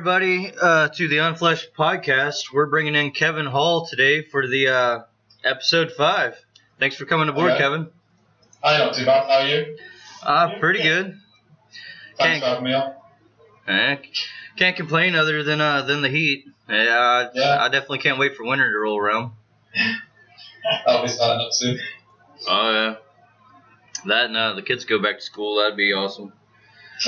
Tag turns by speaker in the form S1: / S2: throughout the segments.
S1: everybody, to the Unfleshed podcast. We're bringing in Kevin Hall today for the episode 5. Thanks for coming aboard,
S2: Okay.
S1: Kevin.
S2: Hi, not too bad. How are you?
S1: Pretty good.
S2: Thanks for having me on.
S1: Can't complain other than the heat.
S2: Yeah.
S1: I definitely can't wait for winter to roll around.
S2: I'll be starting up soon.
S1: Oh yeah, that and the kids go back to school. That'd be awesome.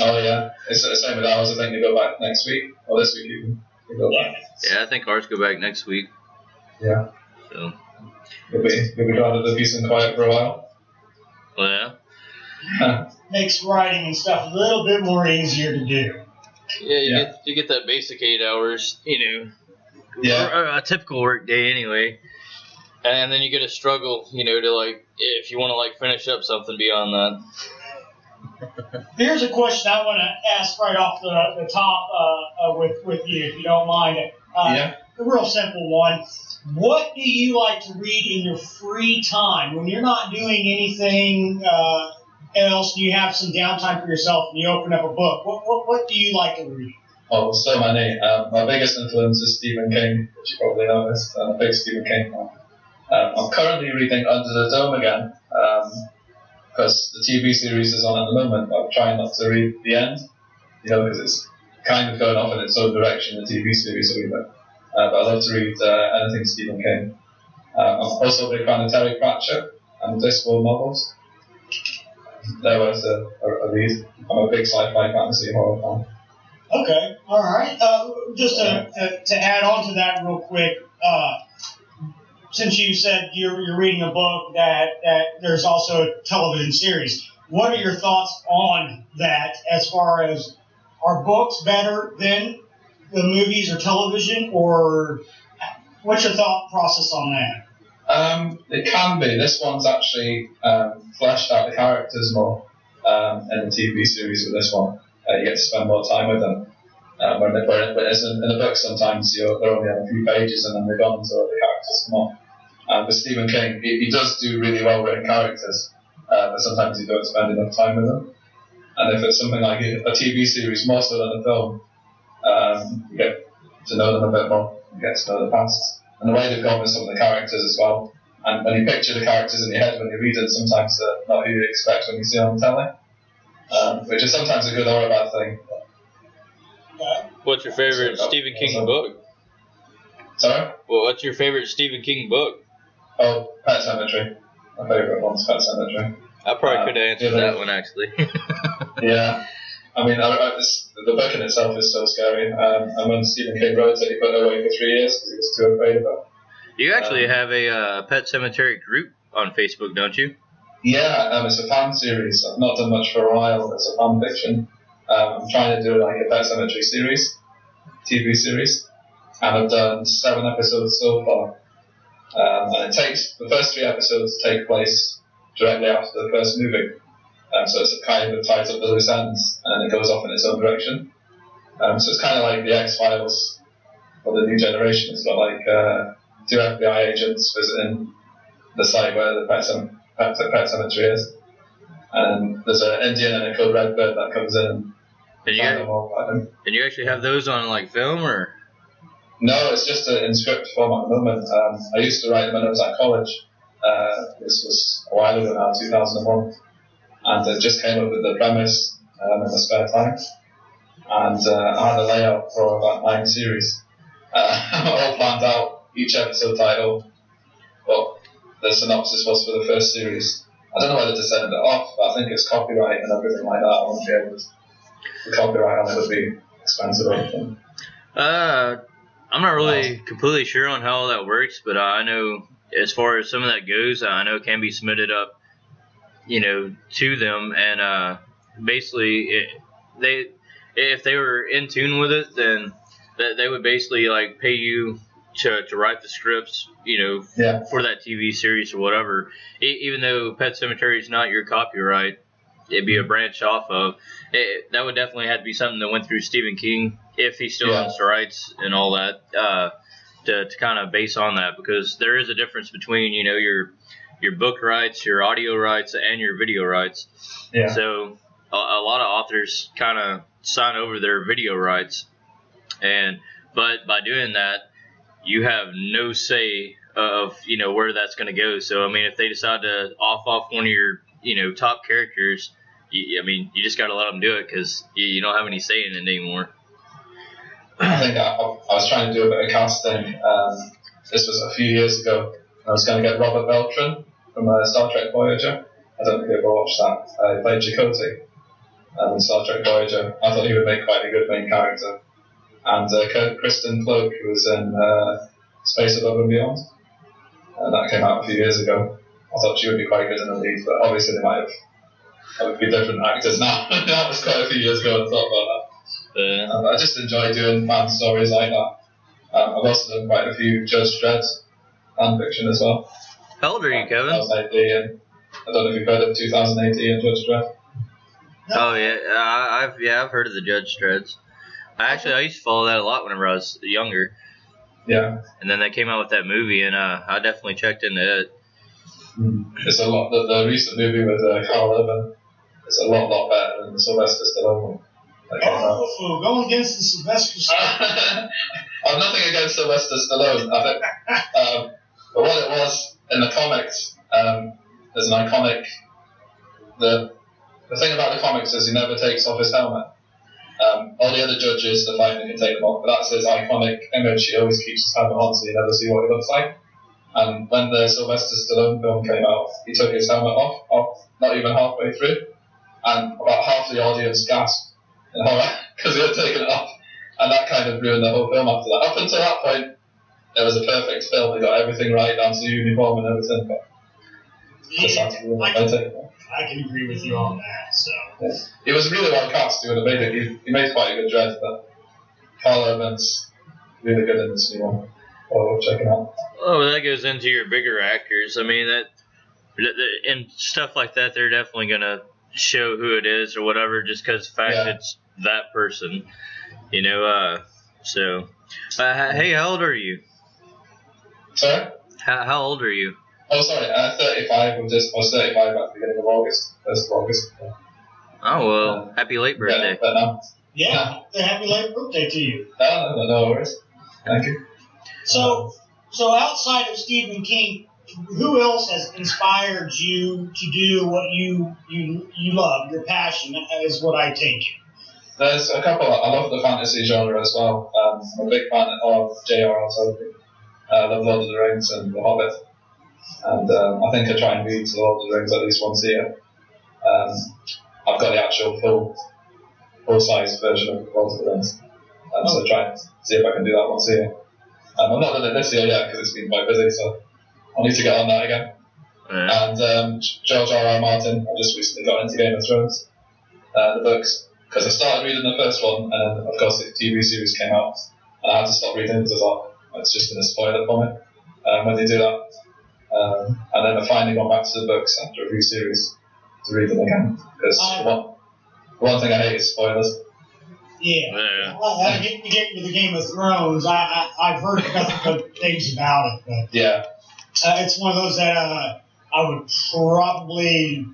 S2: Oh yeah, it's the same with ours. I think they go back next week or this week even. They go back.
S1: Yeah, I think ours go back next week.
S2: Yeah.
S1: So.
S2: You'll be glad to peace and quiet for a while.
S1: Well, yeah.
S3: Makes writing and stuff a little bit more easier to do.
S1: Yeah, you get that basic 8 hours,
S2: Yeah.
S1: a typical work day anyway. And then you get to struggle, to if you want to finish up something beyond that.
S3: Here's a question I want to ask right off the top with you, if you don't mind. A real simple one. What do you like to read in your free time when you're not doing anything else? You have some downtime for yourself, and you open up a book. What do you like to read?
S2: Oh, so many. My biggest influence is Stephen King, which you probably noticed. I'm a big Stephen King fan. I'm currently reading Under the Dome again, because the TV series is on at the moment. I'm trying not to read the end, because it's kind of going off in its own direction, the TV series a wee bit. But I love to read anything Stephen King. I'm also a big fan of Terry Pratchett and Discworld novels. There was a read. I'm a big sci-fi fantasy horror fan.
S3: Okay, all right. Just to add on to that real quick, since you said you're reading a book that there's also a television series, what are your thoughts on that as far as are books better than the movies or television, or what's your thought process on that?
S2: It can be. This one's actually fleshed out the characters more in the TV series with this one. You get to spend more time with them. When in the book, sometimes they're only on a few pages and then they're gone, so the characters come on. With Stephen King, he does do really well written characters, but sometimes you don't spend enough time with them. And if it's something like a TV series, more so than a film, you get to know them a bit more, you get to know the past. And the way they've gone with some of the characters as well. And when you picture the characters in your head when you read it, sometimes they're not who you expect when you see them on telly, which is sometimes a good or a bad thing.
S1: What's your favorite Stephen King book?
S2: Sorry?
S1: Well, what's your favorite Stephen King book?
S2: Oh, Pet Sematary. My favourite one's Pet Sematary.
S1: I probably could have answered that one, actually.
S2: Yeah. I mean, the book in itself is so scary. And when Stephen King wrote it, he put it away for 3 years because he was too afraid of it.
S1: You actually have a Pet Cemetery group on Facebook, don't you?
S2: Yeah, it's a fan series. I've not done much for a while. It's a fan fiction. I'm trying to do a Pet Sematary series, TV series, and I've done 7 episodes so far. And the first 3 episodes take place directly after the first movie. So it's kind of ties up the loose ends, and it goes off in its own direction. So it's kind of like the X-Files for the new generation. It's got 2 FBI agents visiting the site where the Pet Cemetery is. And there's an Indian and a code redbird that comes in.
S1: And you actually have those on film, or?
S2: No, it's just in script form at the moment. I used to write them when I was at college. This was a while ago now, 2001. And I just came up with the premise in my spare time. And I had a layout for about 9 series. All planned out, each episode title. But the synopsis was for the first series. I don't know whether to send it off, but I think it's copyright and everything like that. I won't be able to. The copyright on it would be expensive or anything.
S1: I'm not really completely sure on how all that works, but I know as far as some of that goes, I know it can be submitted up, to them, and basically, if they were in tune with it, then they would basically pay you to write the scripts, for that TV series or whatever. Even though Pet Sematary is not your copyright, it'd be a branch off of. That would definitely have to be something that went through Stephen King, if he still owns the rights and all that, to kind of base on that, because there is a difference between your book rights, your audio rights, and your video rights. Yeah. So a lot of authors kind of sign over their video rights But by doing that, you have no say of where that's going to go. So I mean, if they decide to off one of your top characters, you just got to let them do it because you don't have any say in it anymore.
S2: I think I was trying to do a bit of casting. This was a few years ago. I was going to get Robert Beltran from Star Trek Voyager. I don't know if you ever watched that. He played Chakotay in Star Trek Voyager. I thought he would make quite a good main character. And Kristen Cloak, who was in Space Above and Beyond. That came out a few years ago. I thought she would be quite good in the lead, but obviously they might have be different actors now. That was quite a few years ago I thought about that. I just enjoy doing fan stories like that. I've also done quite a few Judge Dredd fan fiction as well.
S1: How old are you, Kevin?
S2: 2008, and I don't know if you've heard of 2018 and Judge Dredd.
S1: Oh yeah, I've heard of the Judge Dredds. I used to follow that a lot whenever I was younger.
S2: Yeah.
S1: And then they came out with that movie, and I definitely checked into it.
S2: It's a lot. The recent movie with Carl Urban is a lot better than the Sylvester Stallone one.
S3: Going against the Sylvester Stallone.
S2: I've nothing against Sylvester Stallone. I think, but what it was in the comics, there's an iconic. The thing about the comics is he never takes off his helmet. All the other judges, the fighter can take them off, but that's his iconic image. He always keeps his helmet on, so you never see what he looks like. And when the Sylvester Stallone film came out, he took his helmet off not even halfway through, and about half the audience gasped in horror because he had taken it off, and that kind of ruined the whole film after that. Up until that point, it was a perfect film. They got everything right down to the uniform and everything, but
S3: I can agree with you on that. So
S2: he was really well cast. He would have made it. He made quite a good Dredd, but Carl Urban's really good in this new one. Oh, check it out.
S1: Oh, that goes into your bigger actors. I mean, that and stuff like that, they're definitely gonna show who it is or whatever, just because the fact it's that person. So, hey, how old are you?
S2: Sorry?
S1: How old are you?
S2: Oh, sorry, 35. I was 35 at the beginning of August. 1st of August.
S1: Oh, well, happy late birthday.
S3: Yeah, happy late birthday to you.
S2: No worries. Thank you.
S3: So outside of Stephen King, who else has inspired you to do what you love? Your passion is what I take it.
S2: There's a couple. I love the fantasy genre as well. I'm a big fan of J.R.R. Tolkien. I love Lord of the Rings and The Hobbit. And I think I try and read The Lord of the Rings at least once a year. I've got the actual full-size version of Lord of the Rings. So I try and see if I can do that once a year. I've not done it this year yet because it's been quite busy, so I'll need to get on that again. And George R.R. Martin, I just recently got into Game of Thrones, the books, because I started reading the first one, and then of course the TV series came out, and I had to stop reading because I thought it's just going to spoil it for me when they do that. And then I finally got back to the books after a few series to read them again, because one thing I hate is spoilers.
S3: Yeah. Well, to get into the Game of Thrones, I've heard nothing but things about it, but it's one of those that I would probably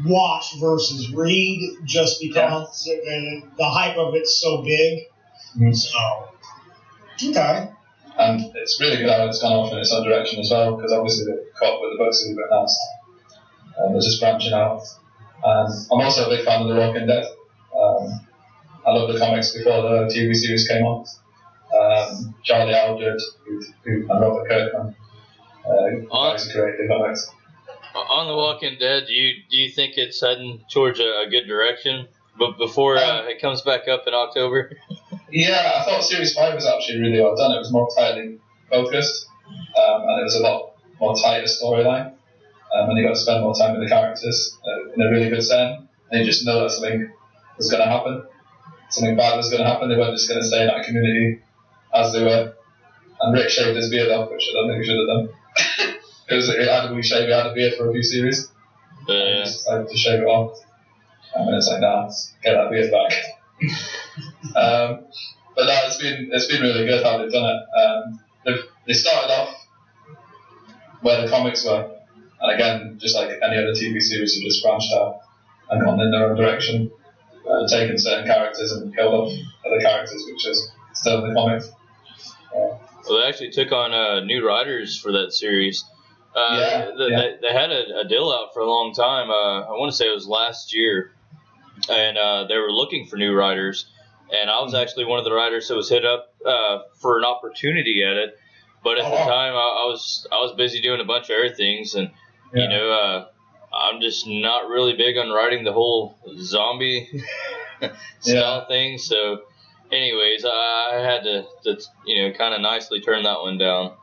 S3: watch versus read just because the hype of it's so big. Mm-hmm. So, okay.
S2: And it's really good how it's gone off in its own direction as well, because obviously the caught with the books that we've announced. They're just branching out. And I'm also a big fan of The Walking Dead. I love the comics before the TV series came on. Charlie Aldred and Robert Kirkman guys who created the comics.
S1: On The Walking Dead, do you think it's heading towards a good direction? But before it comes back up in October?
S2: Yeah, I thought Series 5 was actually really well done. It was more tightly focused, and it was a lot more tighter storyline. And you got to spend more time with the characters in a really good setting. And you just know that something was going to happen. Something bad was going to happen. They weren't just going to stay in that community as they were. And Rick shaved his beard off, which I don't think he should have done. It had a wee shave, he had a beard for a few series. He just decided to shave it off. And it's like, nah, get that beard back. But no, it's been really good how they've done it. They started off where the comics were, and again, just like any other TV series, have just branched out and gone in their own direction, taken certain characters and killed off other characters, which is instead of the comics.
S1: Well, they actually took on new writers for that series. They had a deal out for a long time. I want to say it was last year, and they were looking for new writers. And I was actually one of the writers that was hit up for an opportunity at it. But at the time, I was busy doing a bunch of other things, and I'm just not really big on writing the whole zombie style thing. So, anyways, I had to kind of nicely turn that one down.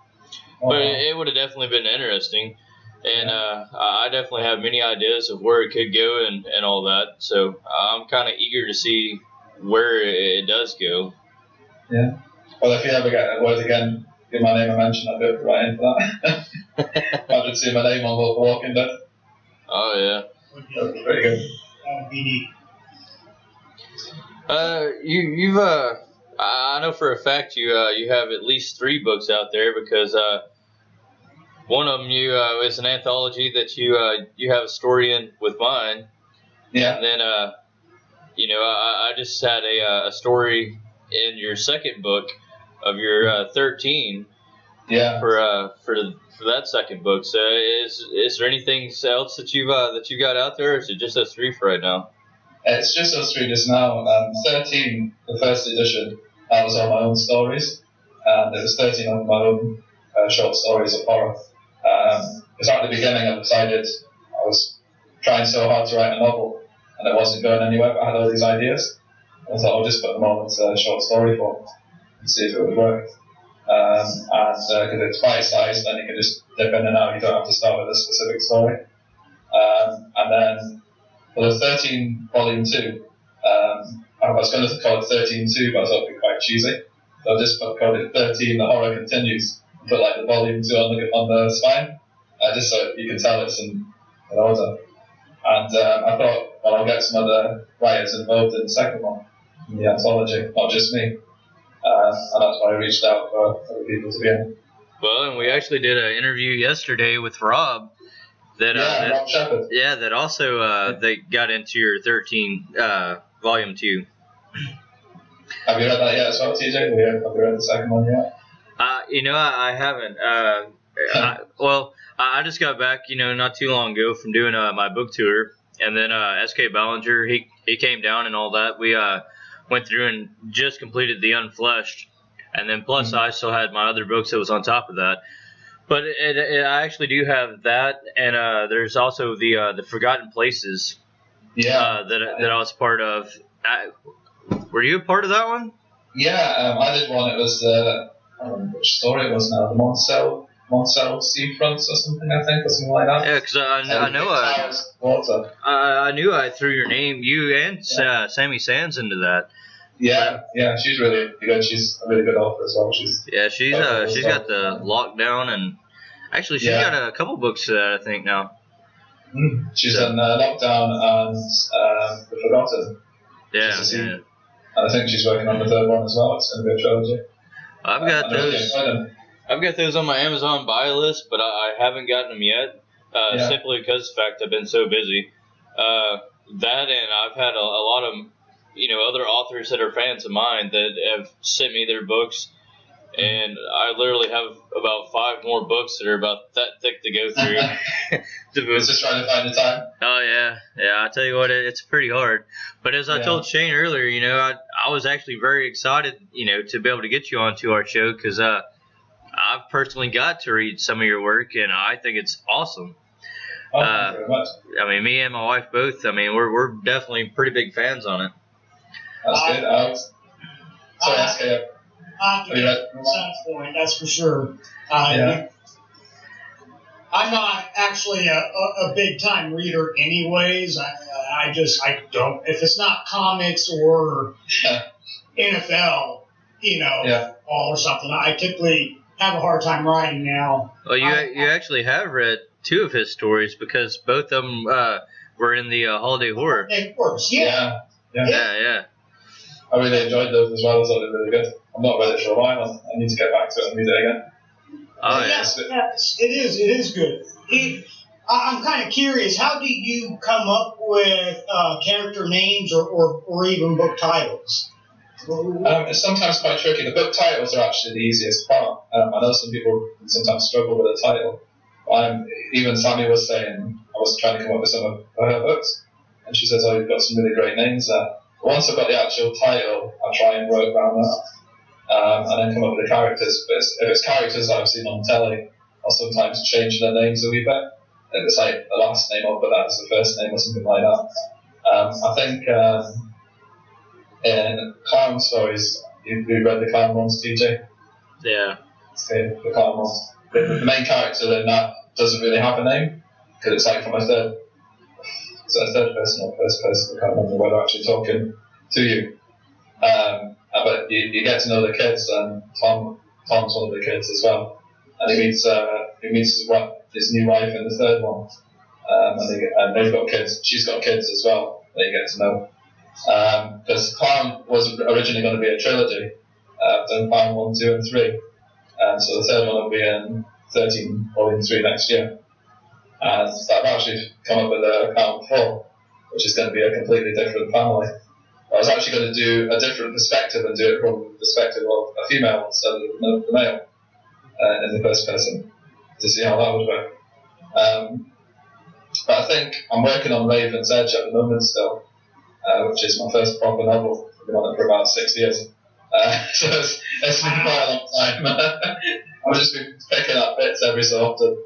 S1: But it would have definitely been interesting, and I definitely have many ideas of where it could go and all that. So I'm kind of eager to see where it does go.
S2: Yeah. Well, if you ever get a word again, give my name a mention. I'll go right into that. I did see my name on The Walking Dead.
S1: Oh yeah.
S2: That was pretty good.
S3: That would be neat.
S1: You've I know for a fact you have at least 3 books out there, because one of them is an anthology that you have a story in with mine.
S2: Yeah.
S1: And then I just had a story in your second book of your 13.
S2: Yeah.
S1: For that second book. So is there anything else that you got out there, or is it just those 3 for right now?
S2: It's just those 3 just now. 13, the first edition, that was all my own stories. And it was 13 of my own short stories of horror. Because at the beginning I decided I was trying so hard to write a novel, and it wasn't going anywhere, but I had all these ideas. And I thought I'll just put them all into a short story form and see if it would work. And because it's bite-sized, then you can just dip in and out. You don't have to start with a specific story. And then for the 13 volume 2, I was going to call it 13-2, but I thought it would be quite cheesy. So I just called it 13, the horror continues. And put like the volume 2 on the spine, just so you can tell it's in order. And I thought, well, I'll get some other writers involved in the second one, in the anthology, not just me. And that's why I reached out for other people to be in.
S1: Well, and we actually did an interview yesterday with Rob.
S2: Rob Shepherd.
S1: Yeah, that also they got into your 13 volume 2.
S2: Have you read that yet as well, TJ? Have you read the second one yet?
S1: I haven't. I just got back, not too long ago from doing my book tour, and then S.K. Ballinger, he came down and all that. We went through and just completed the Unfleshed, and then plus I still had my other books that was on top of that. But I actually do have that, and there's also the Forgotten Places.
S2: Yeah.
S1: That I was part of. Were you a part of that one?
S2: Yeah, I did one. It was I don't remember which story it was now. The Montcel Seafronts or something, I think, or something like that.
S1: Yeah, because I know
S2: water.
S1: I knew I threw your name, you and Sammy Sands, into that.
S2: Yeah, she's really good. She's a really good author as well. She's
S1: got the Lockdown, and actually she's got a couple books I think now.
S2: She's done Lockdown and The Forgotten.
S1: Yeah.
S2: And I think she's working on the third one as well. It's going to be a trilogy.
S1: I've got those on my Amazon buy list, but I haven't gotten them yet. Simply because of the fact I've been so busy. That, and I've had a lot of other authors that are fans of mine that have sent me their books, and I literally have about 5 more books that are about that thick to go through.
S2: Just trying to find the time.
S1: Oh yeah. I tell you what, it's pretty hard. But as I told Shane earlier, I was actually very excited, to be able to get you onto our show, because I've personally got to read some of your work, and I think it's awesome.
S2: Oh, thank you very much.
S1: I mean, me and my wife both. I mean, we're definitely pretty big fans on it.
S2: That's good, Alex. Sorry, SKF.
S3: Some point, that's for sure. I'm not actually a big time reader, anyways. I don't. If it's not comics or NFL, or something, I typically have a hard time writing now.
S1: Well, you actually have read 2 of his stories, because both of them were in the holiday horror.
S3: Of course, yeah.
S2: I really enjoyed those as well. I thought they were really good. I'm not read it for a while. I need to get back to it and read it again.
S1: Oh
S3: yeah. It is good. I'm kind of curious. How do you come up with character names or even book titles?
S2: It's sometimes quite tricky. The book titles are actually the easiest part. I know some people sometimes struggle with the title. Even Sammy was saying, I was trying to come up with some of her books, and she says, "Oh, you've got some really great names there." But once I've got the actual title, I try and work around that, and then come up with the characters. But if it's characters that I've seen on telly, I'll sometimes change their names a wee bit. If it's like the last name, I'll put that as the first name or something like that. I think in clown stories, you read the clown ones, TJ?
S1: Yeah.
S2: The clown ones. The main character in that doesn't really have a name because it's like from a third person or first person. I can't remember whether actually talking to you. But you get to know the kids, and Tom's one of the kids as well, and he meets his new wife in the third one, and they've got kids. She's got kids as well. That you get to know. Because Clown was originally going to be a trilogy, then Clown 1, 2, and 3. So the third one will be in 13 Volume 3 next year. And I've actually come up with a Clown 4, which is going to be a completely different family. I was actually going to do a different perspective and do it from the perspective of a female instead of the male in the first person, to see how that would work. But I think I'm working on Raven's Edge at the moment still, which is my first proper novel. I've been on it for about 6 years. So it's been quite a long time. I've just been picking up bits every so often.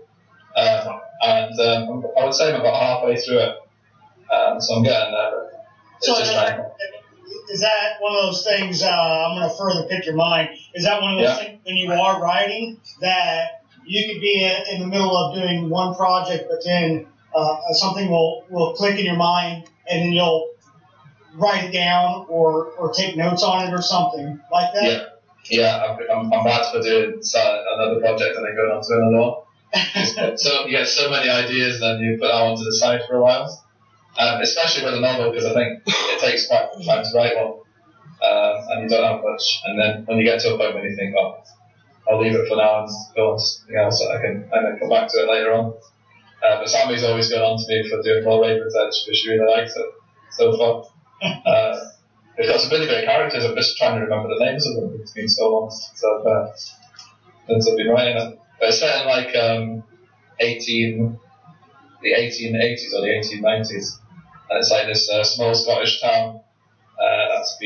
S2: And I would say I'm about halfway through it. So I'm getting there.
S3: So is that one of those things, I'm going to further pick your mind, is that one of those things when you are writing that you could be in the middle of doing one project, but then something will click in your mind and then you'll write it down or take notes on it or something like that?
S2: Yeah, I'm bad for doing another project and then going on to another one. So you get so many ideas, then you put that one to the side for a while. Especially with a novel, because I think it takes quite some time to write one, and you don't have much. And then when you get to a point when you think, "Oh, I'll leave it for now and go on to something else," that I can come back to it later on. But Sammy's always gone on to me for doing more Raven's Edge because she really likes it so far. It's got some really great characters. I'm just trying to remember the names of them. It's been so long since I've been writing it. But it's set in like the 1880s or the 1890s. And it's like this small Scottish town that's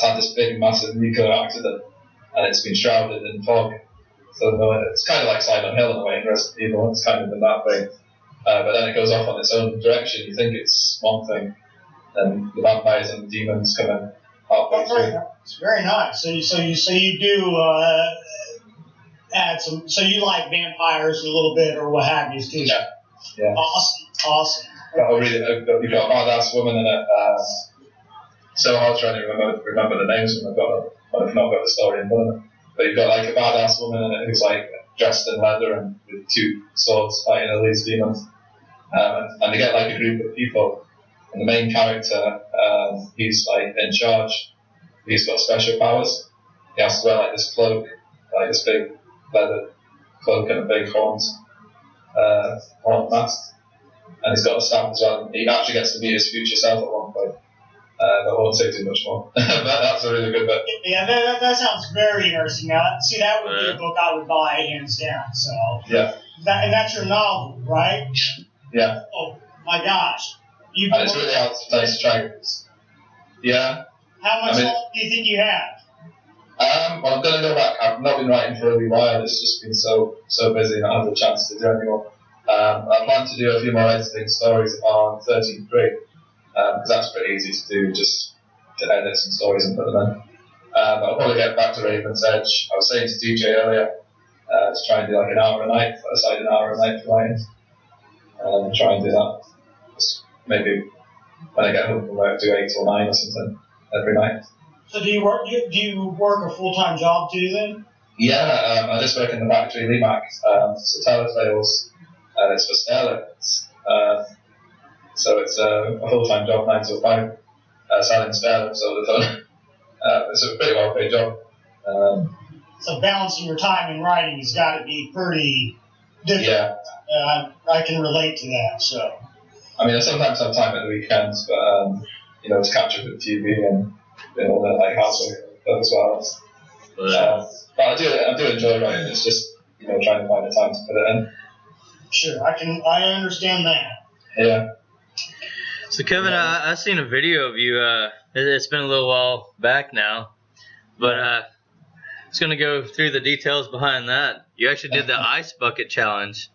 S2: had this big, massive nuclear accident, and it's been shrouded in fog. So it's kind of like Silent Hill in a way, in Resident Evil. It's kind of in that way, but then it goes off on its own direction. You think it's one thing, then the vampires and the demons come in halfway through.
S3: It's very nice. So you do add some. So you like vampires a little bit or what have you too?
S2: Yeah.
S3: Awesome.
S2: You've got a badass woman in it. So hard trying to remember the names when I've not got the story in front of me. But you've got like a badass woman in it who's like dressed in leather and with 2 swords fighting all these demons. And you get like a group of people, and the main character, he's like in charge. He's got special powers. He has to wear like this cloak, like this big leather cloak and a big horn mask. And he's got a staff as well. He actually gets to meet his future self at one point. But I won't say too much more. But that's a really good bit.
S3: Yeah, that sounds very interesting. Now, see, that would be a book I would buy hands down. So
S2: yeah,
S3: and that's your novel, right?
S2: Yeah.
S3: Oh my gosh,
S2: and it's really hard to try. Yeah.
S3: How much long do you think you have?
S2: Well, I'm going to go back. I've not been writing for a wee while. It's just been so busy, not had the chance to do any more. I plan to do a few more editing stories on 13.3, because that's pretty easy to do, just to edit some stories and put them in. But I'll probably get back to Raven's Edge. I was saying to DJ earlier, to try and do like an hour a night, put aside an hour a night for writing. Try and do that. Just maybe when I get home from work, do 8 or 9 or something every night.
S3: So do you work a full-time job too then?
S2: Yeah, I just work in the factory, Limac, so telesales. It's for stairlifts. So it's a full-time job, 9 to 5, selling stairlifts over the phone. It's a pretty well-paid job.
S3: So balancing your time and writing has got to be pretty difficult.
S2: Yeah.
S3: I can relate to that. So.
S2: I mean, I sometimes have time at the weekends, but to catch up with TV and doing all the like housework as well. But I do enjoy writing. It's just trying to find the time to put it in.
S3: Sure, I understand that.
S2: Yeah.
S1: So Kevin, I've seen a video of you. It's been a little while back now, but I was gonna go through the details behind that. You actually did the ice bucket challenge.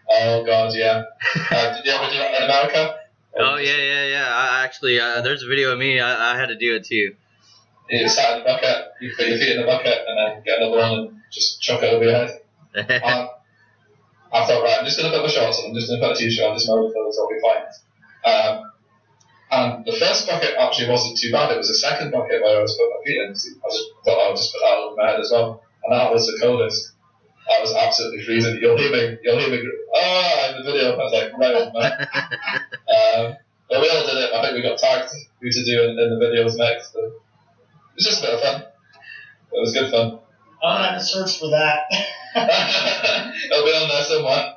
S2: Oh God, yeah. Did you ever do that in America?
S1: Oh yeah. I actually, there's a video of me. I had to do it too.
S2: You sat in the bucket, you put your feet in the bucket, and then get another one and just chuck it over your head. I thought, right, I'm just going to put my shorts on, I'm just going to put a t-shirt on, just my clothes, I'll be fine. And the first bucket actually wasn't too bad. It was the second bucket where I was putting my feet in. I just thought I would just put that over my head as well. And that was the coldest. I was absolutely freezing. You'll hear me, in the video. I was like, right on, man. But we all did it. I think we got tagged who to do in the videos next. But it was just a bit of fun. It was good fun.
S3: I'm going to have to search for that.
S2: It'll be on there somewhere.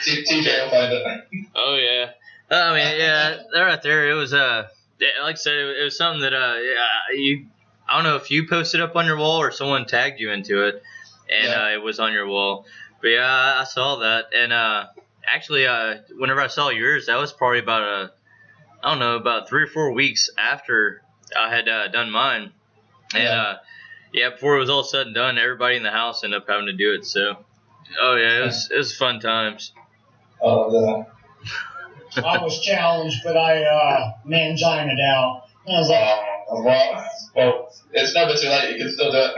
S2: TJ will find it.
S1: Oh yeah. I mean, yeah, right there. It was like I said, it was something that I don't know if you posted up on your wall or someone tagged you into it, and it was on your wall. But yeah, I saw that, and actually, whenever I saw yours, that was probably about 3 or 4 weeks after I had done mine, and before it was all said and done, everybody in the house ended up having to do it. So, it was fun times.
S2: Oh yeah.
S3: I was challenged, but I manginaed out. And I was like,
S2: well, it's never too late. You can still do it.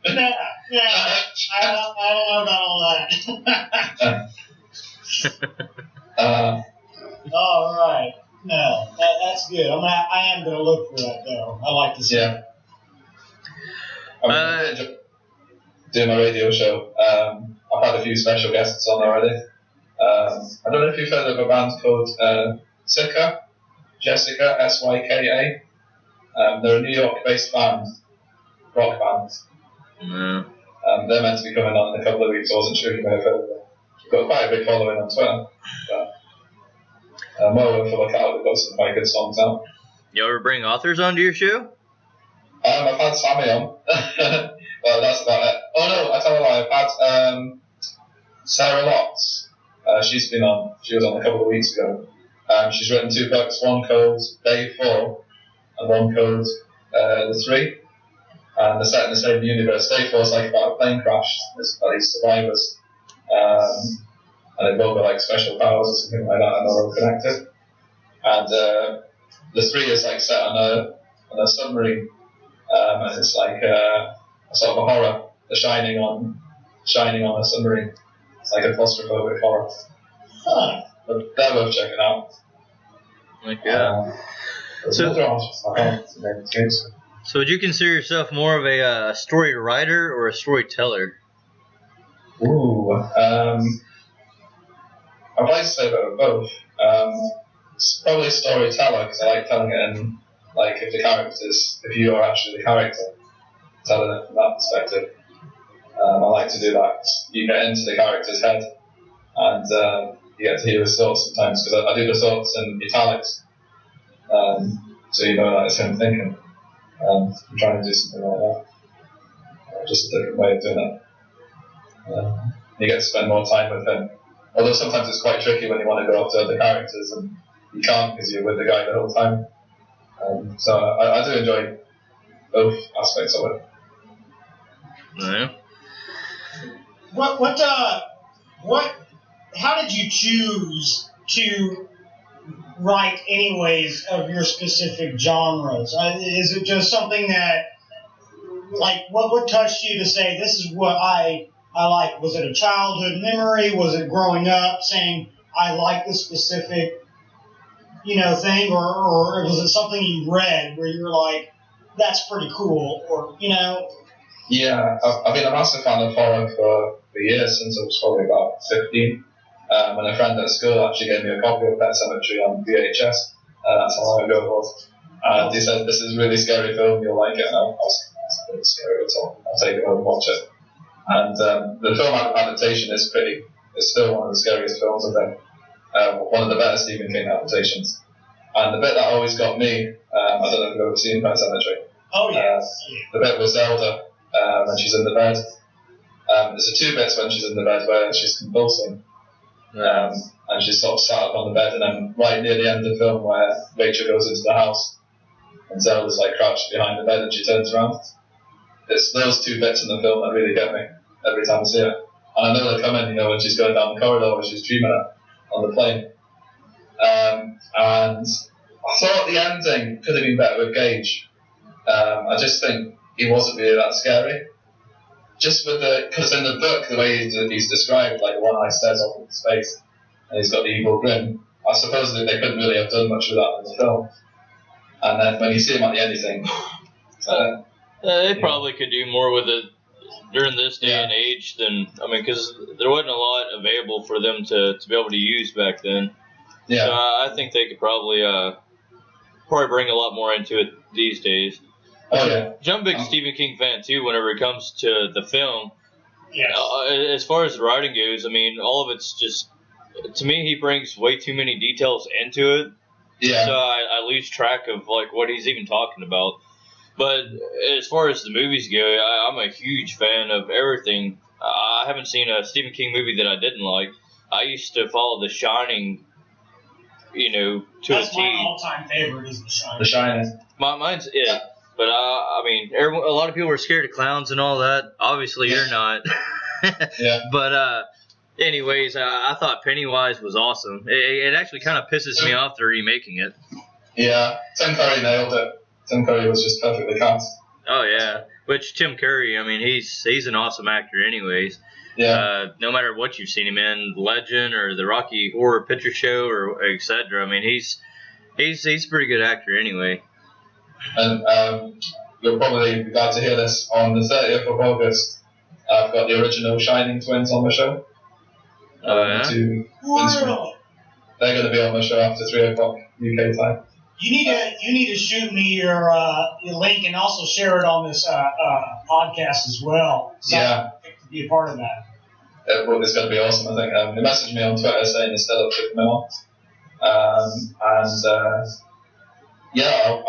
S3: I don't know about all that. All right. No, that's good. I am going to look for that, though. I like to see it.
S2: Doing my radio show. I've had a few special guests on already. I don't know if you've heard of a band called Jessica, Syka. They're a New York-based band, rock band.
S1: No.
S2: They're meant to be coming on in a couple of weeks. I wasn't sure if you may have heard of them. They've got quite a big following on Twitter. More worth a look out. They've got some quite good songs out.
S1: You ever bring authors onto your show?
S2: I've had Sammy on. Well, that's about it. Oh no, I tell a lie. I've had Sarah Lotz. She's been on. She was on a couple of weeks ago. She's written 2 books. One called Day 4 and one called The 3. And they're set in the same universe. Day 4 is like about a plane crash. There's about these survivors. And they've all got like special powers or something like that, and they're all connected. And The 3 is like set on a submarine. And it's like a sort of a horror. The Shining on a submarine. It's like a claustrophobic horror. But they're worth checking out.
S1: So would you consider yourself more of a story writer or a storyteller?
S2: Ooh, I'd like to say a bit of both. It's probably storyteller because I like telling it in, like if you are actually the character, telling it from that perspective. I like to do that. You get into the character's head and you get to hear his thoughts sometimes because I do the thoughts in italics. So you know that it's him thinking. I'm trying to do something like that. Just a different way of doing it. You get to spend more time with him. Although sometimes it's quite tricky when you want to go after other characters and you can't because you're with the guy the whole time. So I do enjoy both aspects of it.
S1: Yeah.
S3: How did you choose to write anyways of your specific genres? Is it just something that, like, what touched you to say, this is what I like? Was it a childhood memory? Was it growing up saying, I like this specific, thing? Or was it something you read where you were like, that's pretty cool? Or,
S2: Yeah, I've been a massive fan of horror for years, since I was probably about 15. When a friend at school actually gave me a copy of Pet Sematary on VHS, that's how long ago it was. And he said, this is a really scary film, you'll like it. And I was like, that's not really scary at all. I'll take it home and watch it. And the film adaptation is still one of the scariest films, I think. One of the better Stephen King adaptations. And the bit that always got me, I don't know if you've ever seen Pet Cemetery.
S3: Oh yes.
S2: The bit with Zelda when she's in the bed. There's the two bits when she's in the bed where she's convulsing. And she's sort of sat up on the bed, and then right near the end of the film where Rachel goes into the house and Zelda's like crouched behind the bed and she turns around. It's those two bits in the film that really get me every time I see it. And I know they're coming, when she's going down the corridor where she's dreaming it on the plane. And I thought the ending could have been better with Gage. I just think he wasn't really that scary. Just with because in the book, the way he's described, like one eye stares off into space, and he's got the evil grin. I suppose that they couldn't really have done much with that in the film. And then when you see him at the end, you think,
S1: they probably could do more with it during this day and age than, because there wasn't a lot available for them to be able to use back then.
S2: Yeah.
S1: So I think they could probably bring a lot more into it these days.
S2: Oh yeah.
S1: I'm a big Stephen King fan too. Whenever it comes to the film,
S3: Yes.
S1: As far as the writing goes, all of it's just, to me, he brings way too many details into it.
S2: Yeah.
S1: So I lose track of what he's even talking about. But as far as the movies go, I'm a huge fan of everything. I haven't seen a Stephen King movie that I didn't like. I used to follow The Shining, to
S3: That's
S1: a T.
S3: my all-time favorite is The Shining.
S2: The Shining.
S1: Mine's it. But a lot of people are scared of clowns and all that. Obviously, you're not.
S2: Yeah.
S1: But anyways, I thought Pennywise was awesome. It actually kind of pisses me off they're remaking it.
S2: Yeah. Tim Curry nailed it. Tim Curry was just perfectly cast.
S1: Oh yeah, which Tim Curry, he's an awesome actor, anyways.
S2: Yeah.
S1: No matter what you've seen him in, Legend or the Rocky Horror Picture Show or etc. He's a pretty good actor, anyway.
S2: And you'll probably be glad to hear this. On the 30th of August, I've got the original Shining twins on the show.
S1: Oh yeah.
S3: Really?
S2: They're going to be on the show after 3 o'clock UK time.
S3: You need to shoot me your link and also share it on this podcast as well. So
S2: Yeah.
S3: I can be a part of that.
S2: It's going to be awesome, I think. They messaged me on Twitter saying they're still up to come on.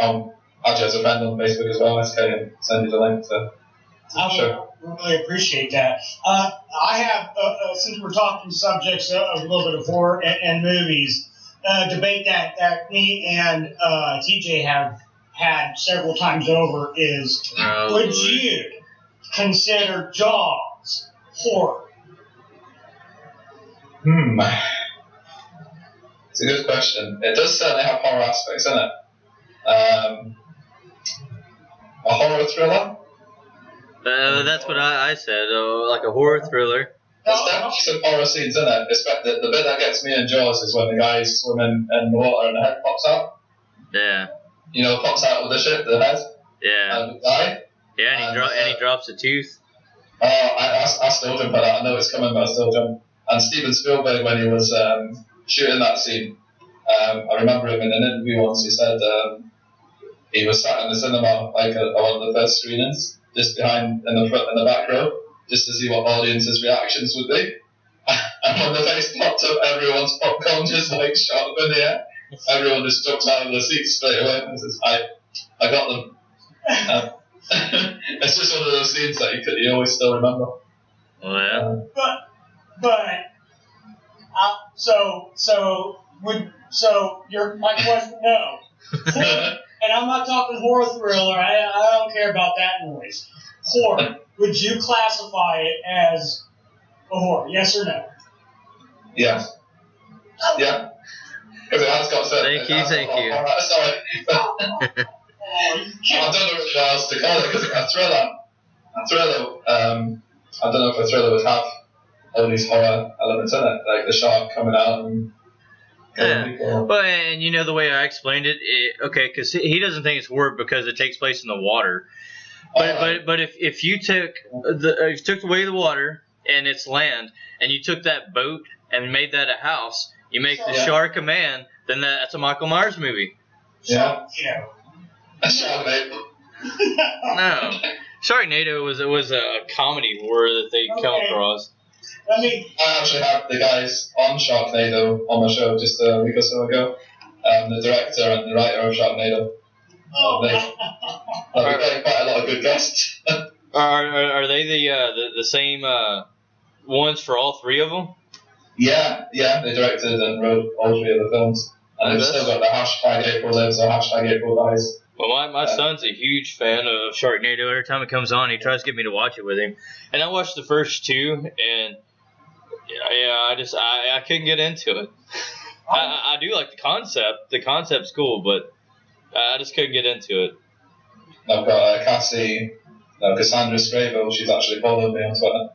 S2: I'll add you as a friend on Facebook as well, SK, and send you the link to the show.
S3: I really appreciate that. I have, since we're talking subjects of a little bit of horror and movies, debate that me and TJ have had several times over is, would you consider Jaws horror?
S2: It's a good question. It does certainly have horror aspects in it. A horror thriller?
S1: That's what I said, like a horror thriller.
S2: There's definitely some horror scenes in it. The bit that gets me in Jaws is when the guy's swimming in the water and the head pops out.
S1: Yeah.
S2: Pops out of the ship, the head.
S1: Yeah.
S2: And the guy.
S1: Yeah, and he drops a tooth.
S2: I still jump at that. I know it's coming, but I still jump. And Steven Spielberg, when he was shooting that scene, I remember him in an interview once. He said he was sat in the cinema, like one of the first screenings, just behind in the back row, just to see what audience's reactions would be. And when the face popped up, everyone's popcorn just shot up in the air. Everyone just jumped out of their seats straight away and says, I got them. It's just one of those scenes that you always still remember.
S1: Oh yeah.
S3: My question, no. And I'm not talking horror thriller. I don't care about that noise. Horror. Would you classify it as a horror? Yes or no?
S2: Yes. Yeah. Because it has got certain.
S1: Thank you.
S2: Sorry. I don't know what else to call it because a thriller. I don't know if a thriller would have all these horror elements in it, like the shark coming out and.
S1: Yeah. Well, and the way I explained it, because he doesn't think it's horror because it takes place in the water. But if you took away the water and it's land, and you took that boat and made that a house, you make the shark a man, then that's a Michael Myers movie.
S2: Yeah. Sharknado.
S1: No, Sharknado was a comedy horror that they come across.
S2: I actually had the guys on Sharknado on my show just a week or so ago, the director and the writer of Sharknado.
S3: Oh,
S2: They've played quite a lot of good guests.
S1: Are they the same ones for all three of them?
S2: Yeah, they directed and wrote all three of the films. And they've still got the hashtag April Lives or hashtag April Dies.
S1: Well, my son's a huge fan of Sharknado. Every time it comes on, he tries to get me to watch it with him. And I watched the first two, and I couldn't get into it. I do like the concept. The concept's cool, but I just couldn't get into it.
S2: I've got Cassandra Scrabo. She's actually followed me on Twitter,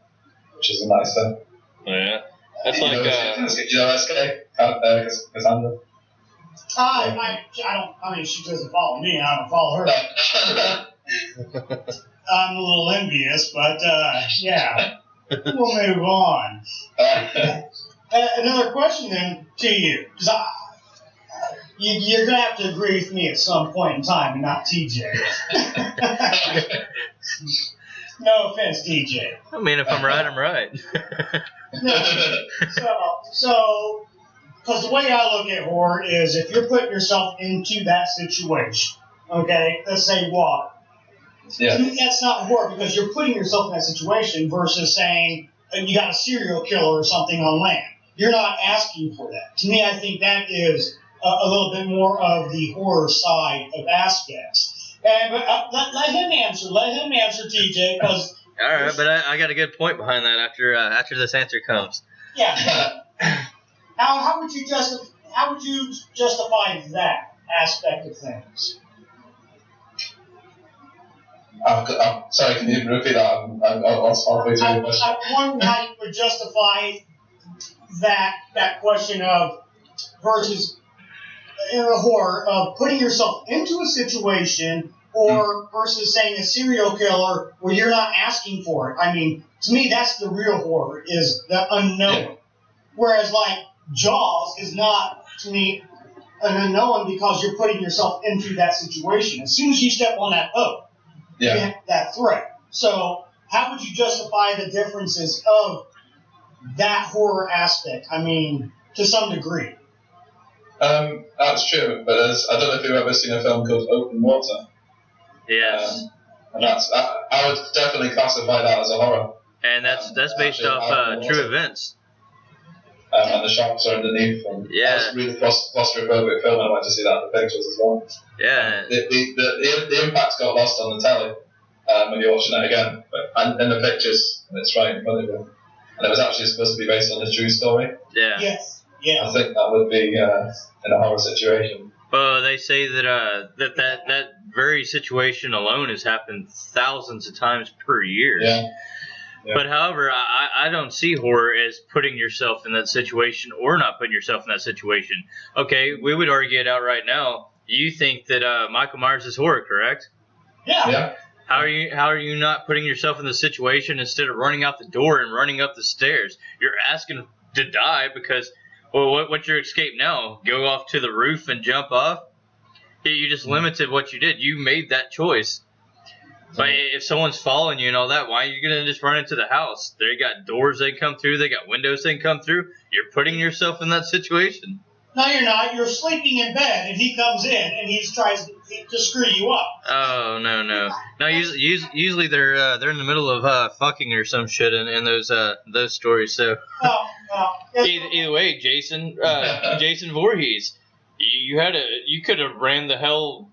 S2: which is a nice thing.
S1: Yeah, that's
S2: you
S1: like.
S2: know SK? Cassandra?
S3: I don't. I mean, she doesn't follow me. I don't follow her. I'm a little envious, but yeah. We'll move on. Another question then to you, because you're gonna have to agree with me at some point in time, and not TJ. No offense, TJ.
S1: I mean, if I'm right, I'm right.
S3: No. So, because the way I look at horror is, if you're putting yourself into that situation, okay, let's say water.
S2: Yeah.
S3: To me, that's not horror because you're putting yourself in that situation versus saying you got a serial killer or something on land. You're not asking for that. To me, I think that is a little bit more of the horror side of aspects. But let him answer. Let him answer, TJ. Because
S1: all right, but I got a good point behind that after this answer comes.
S3: Yeah. How would you justify that aspect of things?
S2: I'm sorry, can you repeat that? I'm halfway through the question.
S3: I'm wondering how you would justify that question of versus in a horror of putting yourself into a situation or versus saying a serial killer where you're not asking for it. I mean, to me, that's the real horror, is the unknown. Yeah. Whereas, like, Jaws is not, to me, an unknown because you're putting yourself into that situation. As soon as you step on that boat, you have that threat. So, how would you justify the differences of that horror aspect? I mean, to some degree.
S2: That's true, but I don't know if you've ever seen a film called Open Water.
S1: Yes.
S2: And I would definitely classify that as a horror.
S1: And that's based off true events.
S2: And the sharks are underneath. And that's a really claustrophobic film. I went to see that in the pictures as well.
S1: Yeah.
S2: The impact got lost on the telly when you're watching it again, but in the pictures, it's right in front of you. And it was actually supposed to be based on a true story.
S1: Yeah.
S3: Yes. Yeah.
S2: I think that would be in a horror situation.
S1: Well, they say that very situation alone has happened thousands of times per year.
S2: Yeah.
S1: But however, I don't see horror as putting yourself in that situation or not putting yourself in that situation. Okay, we would argue it out right now. You think that Michael Myers is horror, correct?
S3: Yeah.
S1: How are you not putting yourself in the situation instead of running out the door and running up the stairs? You're asking to die because, well, what's your escape now? Go off to the roof and jump off? You just limited what you did. You made that choice. But if someone's following you and all that, why are you going to just run into the house? They got doors they come through. They got windows they can come through. You're putting yourself in that situation.
S3: No, you're not. You're sleeping in bed, and he comes in, and he tries to screw you up.
S1: Oh, no. No, usually they're in the middle of fucking or some shit in those stories. So either way, Jason Voorhees, you could have ran the hell,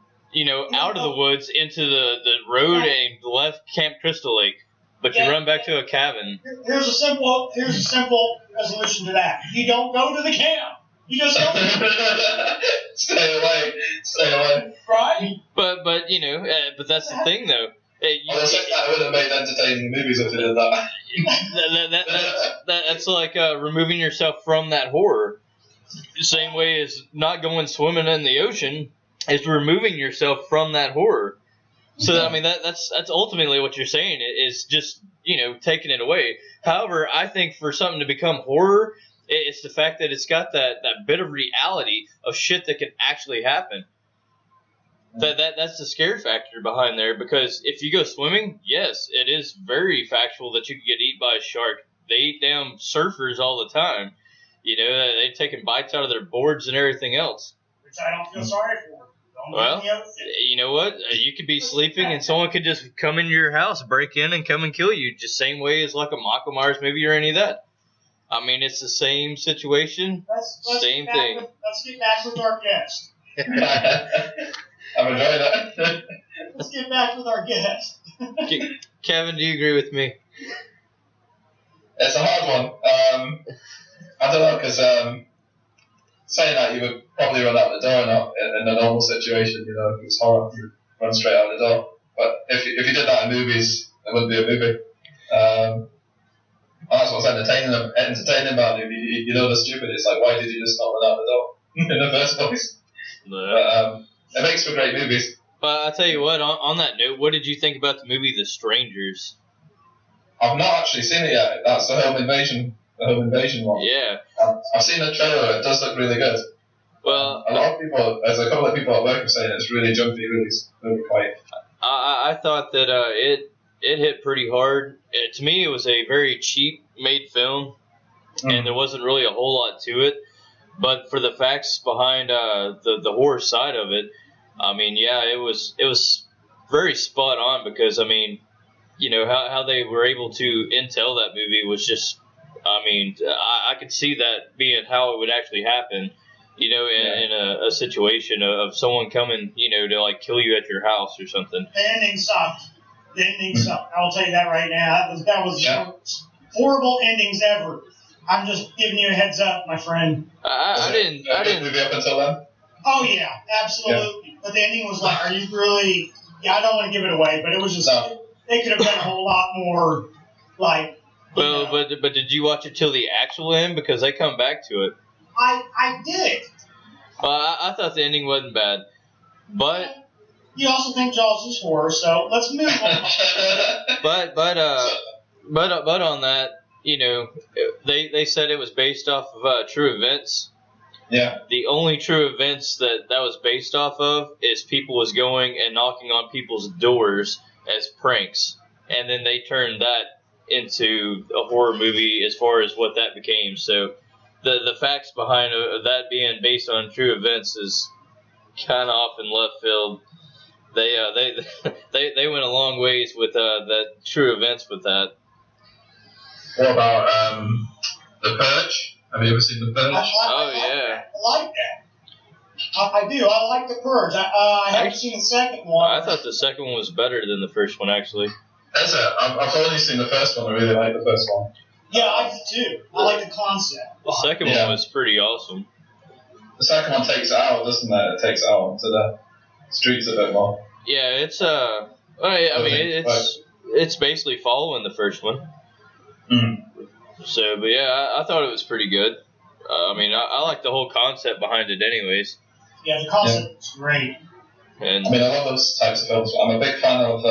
S1: out of the woods into the road and left Camp Crystal Lake, but you run back to a cabin.
S3: Here's a simple resolution to that. You don't go to the camp. You just don't.
S2: Stay away.
S3: Right?
S1: But that's the thing though.
S2: I would have made entertaining movies if they did that.
S1: That's like removing yourself from that horror. The same way as not going swimming in the ocean is removing yourself from that horror. So I mean that's ultimately what you're saying is just taking it away. However, I think for something to become horror, it's the fact that it's got that bit of reality of shit that can actually happen. That's the scare factor behind there, because if you go swimming, yes, it is very factual that you could get eaten by a shark. They eat surfers all the time. They've taken bites out of their boards and everything else.
S3: which I don't feel sorry for. Don't
S1: Well,
S3: give me
S1: you know what? You could be sleeping and someone could just come into your house, break in, and come and kill you. Just same way as like a Michael Myers movie or any of that. I mean, it's the same situation, same thing.
S3: Let's get back with our guest.
S2: I'm enjoying that.
S3: Let's get back with our guest.
S1: Kevin, do you agree with me?
S2: It's a hard one. I don't know, because saying that, you would probably run out the door in a normal situation, you know, if it was horror, you'd run straight out the door. But if you did that in movies, it wouldn't be a movie. And that's what's entertaining about it. You know, the stupid, it's like, why did you just not run out the door in the first place? But it makes for great movies.
S1: But I'll tell you what, on that note, what did you think about the movie The Strangers?
S2: I've not actually seen it yet. That's the home invasion one.
S1: Yeah.
S2: I've seen the trailer. It does look really good.
S1: Well,
S2: a lot of people, there's a couple of people at work who saying it's really jumpy, really quiet.
S1: I thought that it hit pretty hard. To me, it was a very cheap made film, and there wasn't really a whole lot to it. But for the facts behind the horror side of it, I mean, yeah, it was very spot on, because I mean, you know, how they were able to intel that movie was just, I mean, I could see that being how it would actually happen, you know, in a situation of someone coming, you know, to like kill you at your house or something.
S3: The ending sucked. I'll tell you that right now. That was horrible endings ever. I'm just giving you a heads up, my friend.
S1: I didn't.
S2: Movie up until then.
S3: Oh yeah, absolutely. Yeah. But the ending was like, are you really? Yeah, I don't want to give it away, but it was just they could have done a whole lot more, like.
S1: Well, but did you watch it till the actual end, because they come back to it?
S3: I did.
S1: Well, I thought the ending wasn't bad, but.
S3: You also think Jaws is horror, so let's move on.
S1: but on that, you know, they said it was based off of true events.
S2: Yeah.
S1: The only true events that was based off of is people was going and knocking on people's doors as pranks, and then they turned that into a horror movie as far as what that became. So the facts behind that being based on true events is kind of off in left field. They went a long ways with that true events with that.
S2: What about The Purge? Have you ever seen The Purge?
S1: Yeah.
S3: I like that. I do. I like The Purge. I haven't seen the second one.
S1: I thought the second one was better than the first one, actually.
S2: That's it. I've only seen the first one. I really like the first one.
S3: Yeah, I do too. I like the concept.
S1: The second one was pretty awesome.
S2: The second one takes it out, doesn't it? It takes it out into the streets a bit more.
S1: Yeah, it's it's basically following the first one. So, but yeah, I thought it was pretty good. I mean, I like the whole concept behind it, anyways.
S3: Yeah, the concept is great.
S1: And
S2: I mean, I love those types of films. I'm a big fan of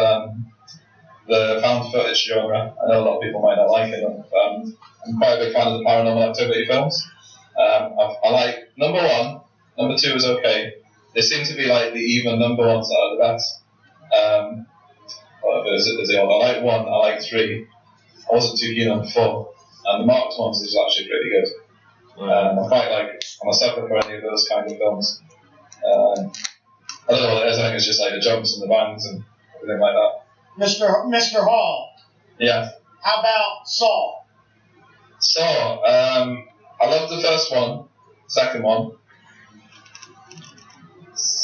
S2: the found footage genre. I know a lot of people might not like it. I'm quite a big fan of the paranormal activity films. I like number one. Number two is okay. They seem to be like the even number ones that are the best. I like one, I like three. I wasn't too keen on four. And the marked ones is actually pretty good. I'm a sucker for any of those kind of films. I don't know what it is, I think it's just like the jumps and the bangs and everything like that.
S3: Mr. Hall.
S2: Yeah.
S3: How about Saw?
S2: Saw, I loved the first one, second one.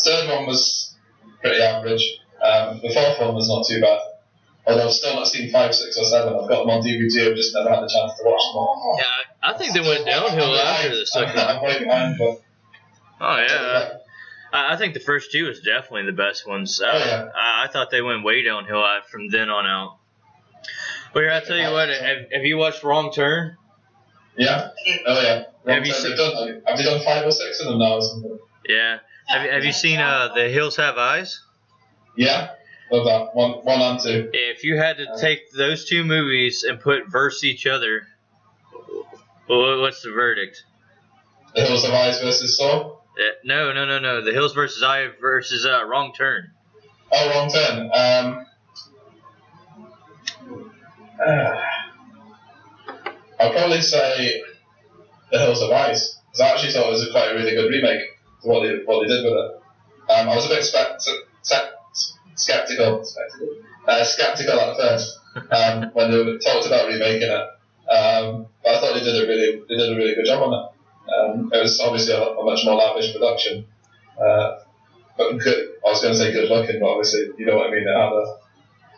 S2: Third one was pretty average. The fourth one was not too bad. Although I've still not seen 5, 6, or 7. I've got them on DVD, I've just never had the chance to watch them all.
S1: yeah, I think they went downhill after the second one.
S2: I'm way behind, but...
S1: Oh, yeah. I think the first two is definitely the best ones. I thought they went way downhill from then on out. But here, I'll tell you what, have you watched Wrong Turn?
S2: Yeah. Oh, yeah. Have they done 5 or 6 of them now or something?
S1: Yeah. Have you seen The Hills Have Eyes?
S2: Yeah. Love that. One and two.
S1: If you had to take those two movies and put versus each other, what's the verdict?
S2: The Hills Have Eyes versus Saw?
S1: No. The Hills versus I versus Wrong Turn.
S2: Oh, Wrong Turn. I'll probably say The Hills Have Eyes, because I actually thought it was quite a really good remake. what they did with it. I was a bit skeptical at first when they talked about remaking it. But I thought they did a really good job on it. It was obviously a much more lavish production. But good, I was going to say good looking, but obviously you know what I mean. It had a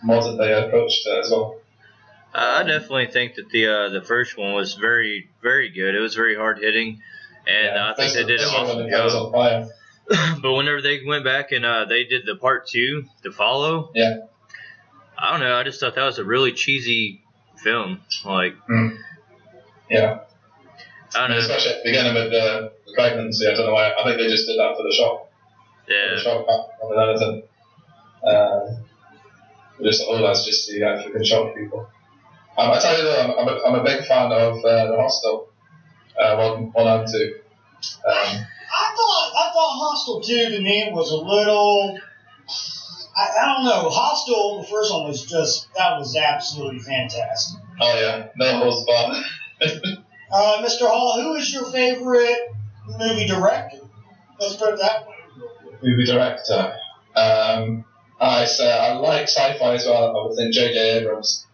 S2: modern day approach to it as well.
S1: I definitely think that the first one was very, very good. It was very hard hitting, and I think they did an awesome job. But whenever they went back and they did the part 2 to follow,
S2: yeah,
S1: I don't know. I just thought that was a really cheesy film. Like,
S2: yeah,
S1: I don't know.
S2: Especially at the beginning with the pregnancy. I don't know why. I think they just did that for the shock.
S1: Yeah.
S2: For the shock more than anything. Just that's just the if you can shock people. I tell you though, I'm a big fan of the Hostel. 1 and 2.
S3: I thought Hostel 2 to me was a little. I don't know. Hostel, the first one that was absolutely fantastic.
S2: Oh yeah, no holds barred.
S3: Mr. Hall, who is your favorite movie director? Let's put it that way.
S2: Movie director. I like sci-fi as well. I would think J.J. Abrams.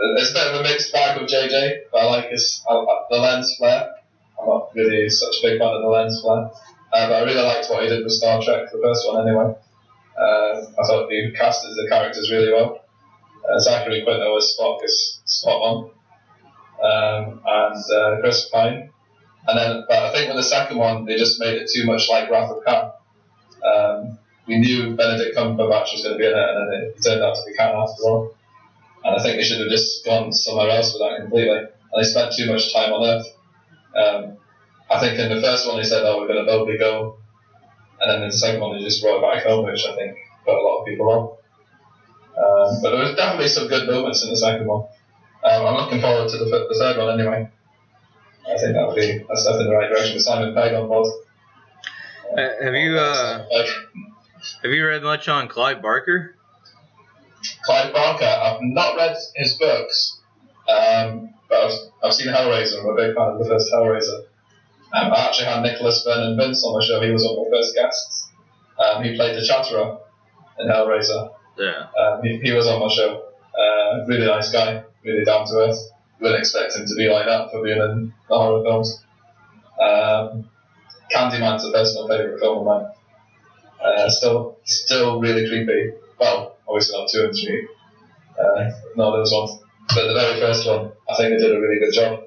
S2: It's a bit of a mixed bag with J.J., but I like the lens flare. I'm not really such a big fan of the lens flare. But I really liked what he did with Star Trek, the first one anyway. I thought he casted the characters really well. Zachary Quinto as Spock is spot on. And Chris Pine. But I think with the second one, they just made it too much like Wrath of Khan. We knew Benedict Cumberbatch was going to be in it, and then it turned out to be Khan after all. And I think they should have just gone somewhere else with that completely. And they spent too much time on Earth. I think in the first one they said, we're going to boldly go. And then in the second one they just brought it back home, which I think put a lot of people off. But there was definitely some good moments in the second one. I'm looking forward to the third one anyway. I think that's step in the right direction with Simon Pegg on board.
S1: Have you read much on Clive Barker?
S2: Clive Barker, I've not read his books, but I've seen Hellraiser. I'm a big fan of the first Hellraiser. I actually had Nicholas Vernon Vince on my show. He was one of my first guests. He played the Chatterer in Hellraiser.
S1: Yeah.
S2: He was on my show. Really nice guy, really down to earth. Wouldn't expect him to be like that for being in the horror films. Candyman's a personal favourite film of mine. Still really creepy. Well, obviously not 2 and 3. Not those ones. But the very first one, I think they did a really good job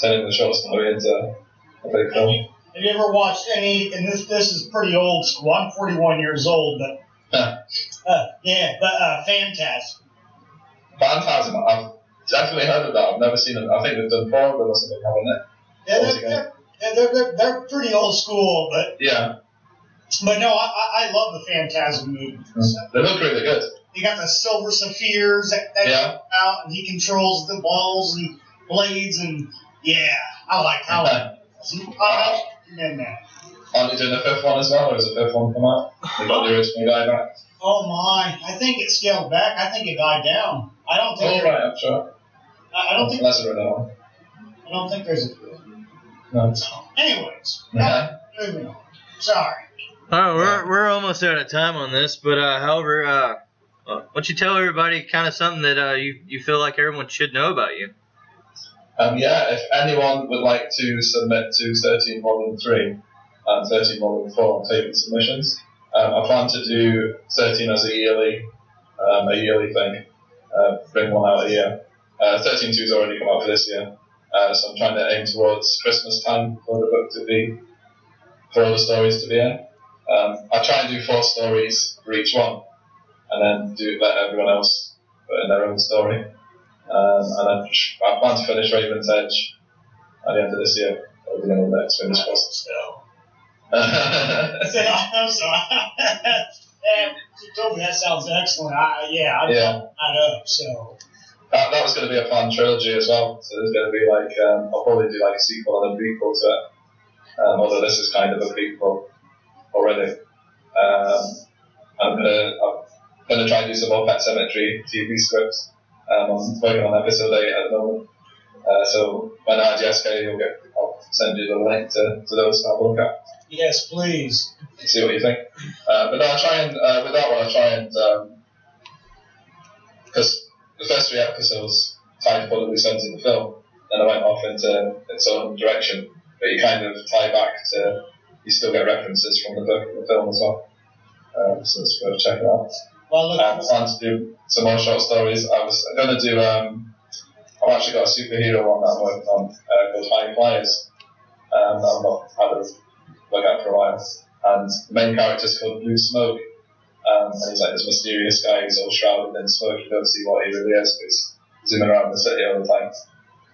S2: turning the short story into a big film.
S3: Have you ever watched any? And this is pretty old school. I'm 41 years old, but Phantasm.
S2: Phantasm. I've definitely heard of that. I've never seen it. I think they've done 4 of them or something, haven't
S3: Yeah, they're pretty old school, but
S2: yeah.
S3: But no, I love the Phantasm movies.
S2: They look really good.
S3: You got the silver sapphires that come out, and he controls the balls and blades, and I like it.
S2: Aren't you doing the 5th one as well, or is the 5th one come out? They got the original guy back.
S3: Oh my! I think it scaled back. I think it died down. I don't think.
S2: Right, I'm sure.
S3: I don't think.
S2: Unless one.
S3: I don't think there's a.
S2: No.
S3: Anyways, moving on. Sorry.
S1: Oh, we're almost out of time on this, but however, why don't you tell everybody kind of something that you feel like everyone should know about you?
S2: If anyone would like to submit to 13 Volume 3 and 13 Volume 4 on taking submissions, I plan to do 13 as a yearly thing, bring one out a year. 13.2's already come out for this year, so I'm trying to aim towards Christmas time for the book to be, for all the stories to be in. I try and do 4 stories for each one, and then let everyone else put in their own story. And then I plan to finish Raven's Edge at the end of this year, or the beginning of next, fingers crossed.
S3: I'm sorry. You told me that sounds excellent. I'd that up, so.
S2: That was going to be a planned trilogy as well, so there's going to be I'll probably do a sequel and a prequel to it, although this is kind of a prequel already. I'm going to try and do some more Pet Sematary TV scripts. I'm working on episode 8 at the moment, so when I RGSK, I'll send you the link to those to have a look at.
S3: Yes, please.
S2: See what you think. But no, I try and with that one, I try and because the first 3 episodes tied for the loose ends in the film, then I went off into its own direction. But you kind of tie back to, you still get references from the book and the film as well. So it's worth checking out.
S3: Well,
S2: I plan to do some more short stories. I was going to do. I've actually got a superhero one that I'm working on called High Flyers. That I've not had a look at for a while. And the main character is called Blue Smoke. And he's like this mysterious guy who's all shrouded in smoke. You don't see what he really is, but he's zooming around the city all the time.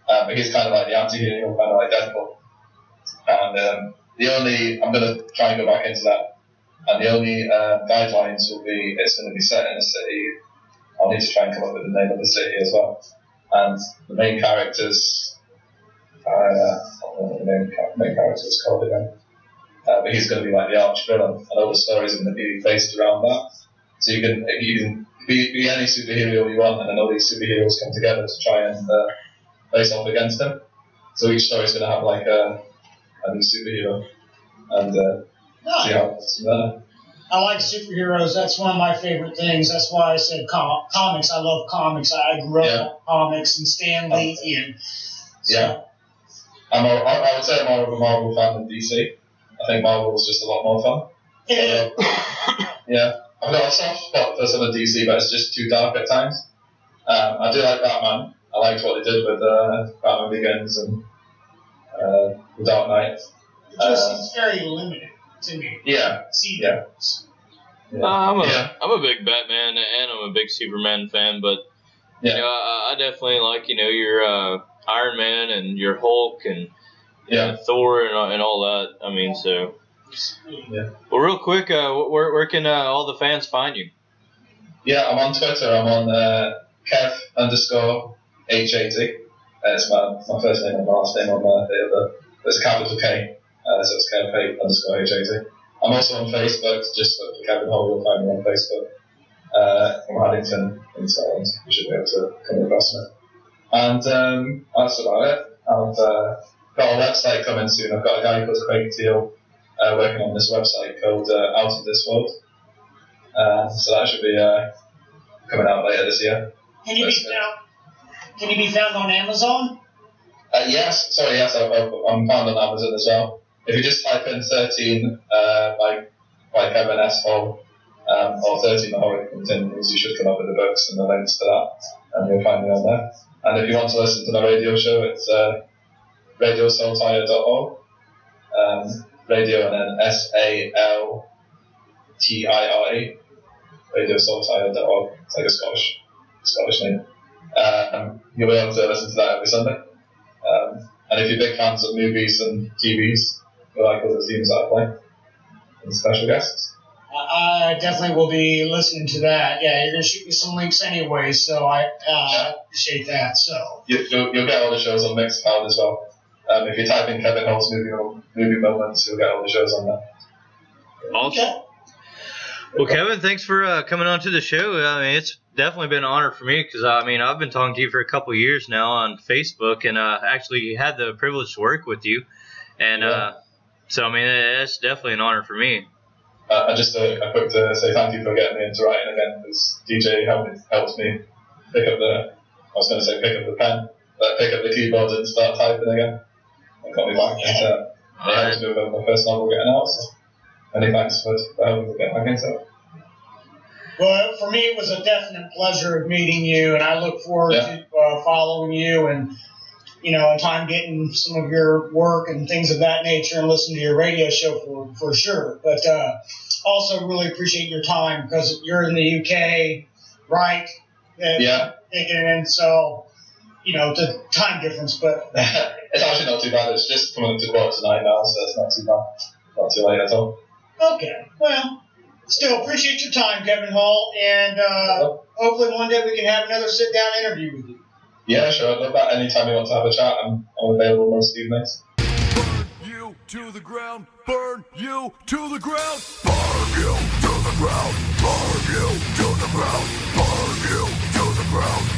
S2: But he's kind of like the anti-hero, kind of like Deadpool. And I'm going to try and go back into that. And the only guidelines will be it's going to be set in a city. I'll need to try and come up with the name of the city as well. And the main characters, I don't know what the main character is called again. But he's going to be like the arch villain, and all the stories are going to be based around that. So you can be any superhero you want, and then all these superheroes come together to try and face off against him. So each story is going to have like a new superhero, and see how it's done.
S3: I like superheroes. That's one of my favorite things. That's why I said comics. I love comics. I grew up on comics and Stan Lee. And so.
S2: Yeah. I would say I'm more of a Marvel fan than DC. I think Marvel was just a lot more fun. Yeah. I've got a soft spot for some of DC, but it's just too dark at times. I do like Batman. I liked what they did with Batman Begins and The Dark Knight.
S3: It just seems very limited to me.
S2: Yeah.
S1: I'm a big Batman and I'm a big Superman fan, but you know, I definitely like your Iron Man and your Hulk and Thor and all that. I mean, so.
S2: Yeah.
S1: Well, real quick, where can all the fans find you?
S2: Yeah, I'm on Twitter. I'm on Kev_H80. It's my first name and last name on there. There's a capital K, so it's Kev_H80. I'm also on Facebook. Just look for Kevin Hall. You'll find me on Facebook. From Haddington in Scotland. You should be able to come across me. And that's about it. I've got a website coming soon. I've got a guy called Craig Teal working on this website called Out of This World. So that should be coming out later this year.
S3: Can you be found on Amazon?
S2: Yes, I'm found on Amazon as well. If you just type in 13 by Kevin S. Hall or 13 The Horror Continues, you should come up with the books and the links to that, and you'll find me on there. And if you want to listen to the radio show, it's radiosaltire.org. Radio and then SALTIRE, radiosaltire.org. It's like a Scottish name. You'll be able to listen to that every Sunday. And if you're big fans of movies and TVs, you like all the themes that I play and special guests.
S3: I definitely will be listening to that. Yeah, you're going to shoot me some links anyway, so I appreciate that. So
S2: You'll get all the shows on Mixcloud as well. If you type in Kevin Hall's movie moments, you'll get all the shows on there.
S1: Awesome.
S3: okay.
S1: Well, Kevin, thanks for coming on to the show. I mean, it's definitely been an honor for me because, I mean, I've been talking to you for a couple of years now on Facebook and actually had the privilege to work with you. And so, I mean, it's definitely an honor for me.
S2: Just a quick to say thank you for getting me into writing again, because DJ helped me pick up the pen, pick up the keyboard and start typing again. And got me back into it. It helped me with my first novel getting out, so many thanks for helping me get back into it.
S3: Well, for me, it was a definite pleasure meeting you, and I look forward to following you and, in time getting some of your work and things of that nature and listening to your radio show for sure. But also really appreciate your time because you're in the UK, right?
S2: Yeah.
S3: And so, the time difference, but...
S2: It's actually not too bad. It's just coming up to 9:15 now, so it's not too bad. Not too late at all.
S3: Okay. Well, still appreciate your time, Kevin Hall, and hopefully one day we can have another sit-down interview with you.
S2: Yeah, sure. I'd love that. Anytime you want to have a chat, I'm available most evenings.
S4: Burn you to the ground. Burn you to the ground. Burn you to the ground. Burn you to the ground. Burn you to the ground.